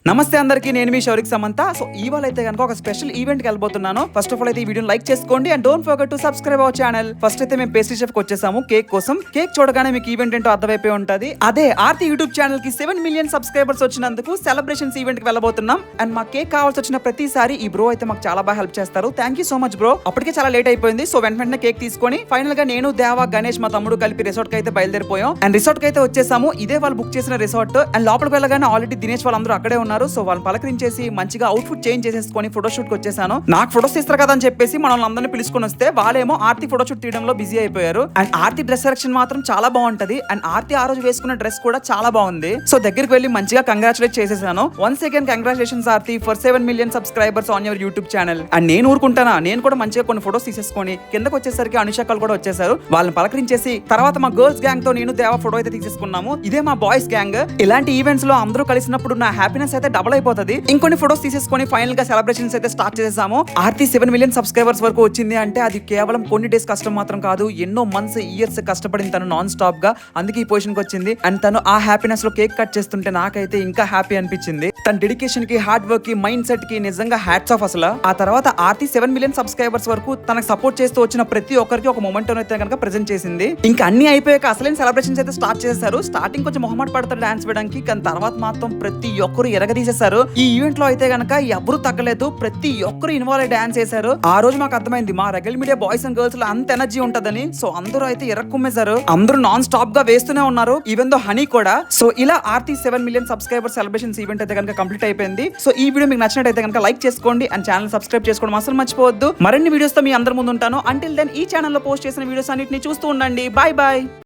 నమస్తే అందరికీ, నేను మీ శౌరిక్ సమంత. సో ఇవాళ అయితే కనుక ఒక స్పెషల్ ఈవెంట్ కి వెళ్ళబోతున్నాను. ఫస్ట్ ఆఫ్ ఆల్ అయితే ఈ వీడియోని లైక్ చేసుకోండి and don't forget to subscribe our channel. First అయితే మేము పేస్ట్రీ షెఫ్ కి వచ్చేసాము కేక్ కోసం. కేక్ చూడగానే మీకు ఈవెంట్ ఏంటో అర్థమైపోయి ఉంటది. అదే ఆర్తి యూట్యూబ్ ఛానల్ కి 7 మిలియన్ సబ్స్క్రైబర్స్ వచ్చినందుకు సెలబ్రేషన్స్ ఈవెంట్ కి వెళ్ళబోతున్నాం. అండ్ మా కేక్ కావాల్సి వచ్చిన ప్రతిసారి ఈ బ్రో అయితే మాకు చాలా బాగా హెల్ప్ చేస్తారు. Thank you so much bro. అప్పటికే చాలా లేట్ అయిపోయింది. సో వెంటనే కేక్ తీసుకొని ఫైనల్ గా నేను దేవా గణేష్ మా తమ్ముడు కలిపి రిసార్ట్ కి అయితే బయలుదేరిపోయాం. అండ్ రిసార్ట్ కి అయితే వచ్చేసాము. ఇదే వాళ్ళు బుక్ చేసిన రిసార్ట్. అండ్ లోపలికి వెళ్ళగానే ఆల్రెడీ దినేష్ వాళ్ళందరూ అక్కడే ఉన్నారు. సో వాళ్ళు పలకరించేసి మంచిగా అవుట్ఫిట్ చేంజ్ చేసేసుకొని ఫోటోషూట్ కి వచ్చేసాను. నాకు ఫోటోస్ తీస్తారు కదా అని చెప్పేసి మనల్ని అందరినీ పిలుచుకొని వస్తే వాళ్ళేమో ఆర్తి ఫోటోషూట్ తీయడంలో బిజీ అయిపోయారు. అండ్ ఆర్తి డ్రెస్ సెలక్షన్ మాత్రం చాలా బాగుంటది. అండ్ ఆర్తి ఆ రోజు వేసుకున్న డ్రెస్ కూడా చాలా బాగుంది. సో దగ్గరికి వెళ్ళి మంచిగా కంగ్రాచులేట్ చేసేసాను. Once again congratulations Aarti for 7 million subscribers on your YouTube channel. And నేను ఊరుకుంటానా, నేను కూడా మంచిగా కొన్ని ఫోటోస్ తీసేసుకొని కిందకి వచ్చేసరికి అనుషాకలు కూడా వచ్చేసారు. వాళ్ళని పలకరించేసి తర్వాత మా గర్ల్స్ గ్యాంగ్ తో నేను దేవా ఫోటో అయితే తీసేసుకున్నాము. ఇదే మా బాయ్స్ గ్యాంగ్. ఇలాంటి ఈవెంట్స్ లో అందరూ కలిసినప్పుడు నా హ్యాపీనెస్ అయితే డబుల్ అయిపోతుంది. ఇంకొన్ని ఫోటోస్ తీసేసుకొని ఫైనల్ గా సెలబ్రేషన్స్ అయితే స్టార్ట్ చేసేసాము. ఆర్తి 7 మిలియన్ సబ్స్క్రైబర్స్ వరకు వచ్చింది అంటే అది కేవలం కొన్ని డేస్ కష్టం మాత్రం కాదు, ఎన్నో మంత్స్ ఇయర్స్ కష్టపడింది తను నాన్ స్టాప్ గా. అందుకే ఈ పొజిషన్ కి వచ్చింది. అండ్ తను ఆ హ్యాపీనెస్ లో కేక్ కట్ చేస్తుంటే నాకైతే ఇంకా హ్యాపీ అనిపించింది. తన డెడికేషన్ కి, హార్డ్ వర్క్ కి, మైండ్ సెట్ కి నిజంగా హ్యాట్స్ ఆఫ్ అసలు. ఆ తర్వాత ఆర్తి 7 మిలియన్ సబ్స్క్రైబర్స్ వరకు తనకు సపోర్ట్ చేస్తూ వచ్చిన ప్రతి ఒక్కరికి ఒక మొమెంట్ అయితే కనుక ప్రెజెంట్ చేసింది. ఇంకా అన్ని అయిపోయాక అసలైన సెలబ్రేషన్స్ అయితే స్టార్ట్ చేశారు. స్టార్టింగ్ కొంచెం మొహమాట పడతారు డాన్స్ వేయడానికి, కానీ తర్వాత మాత్రం ప్రతి ఒక్కరు ఎరగదీసేశారు. ఈ ఈవెంట్ లో అయితే కనుక ఎవరు తగ్గలేదు, ప్రతి ఒక్కరు ఇన్వాల్వ్ అయ్యి డాన్స్ చేశారు. ఆ రోజు మాకు అర్థమైంది మా regal media boys and girls లో అంత ఎనర్జీ ఉంటదని. సో అందరూ అయితే ఎరక్కుమ్మేశారు. అందరూ నాన్ స్టాప్ గా వేస్తూనే ఉన్నారు, ఈవెన్ దో హనీ కూడా. సో ఇలా Aarti 7 million subscriber celebrations event అయితే కనుక కంప్లీట్ అయిపోయింది. సో ఈ వీడియో మీకు నచ్చినట్టయితే కనుక లైక్ చేసుకోండి అండ్ ఛానల్ సబ్స్క్రైబ్ చేసుకోవడం అసలు మర్చిపోవద్దు. మరిన్ని వీడియోస్ తో మీ అందరి ముందు ఉంటాను. అంటిల్ దెన్ ఈ ఛానల్ లో పోస్ట్ చేసిన వీడియోస్ అన్నిటిని చూస్తూ ఉండండి. Bye bye.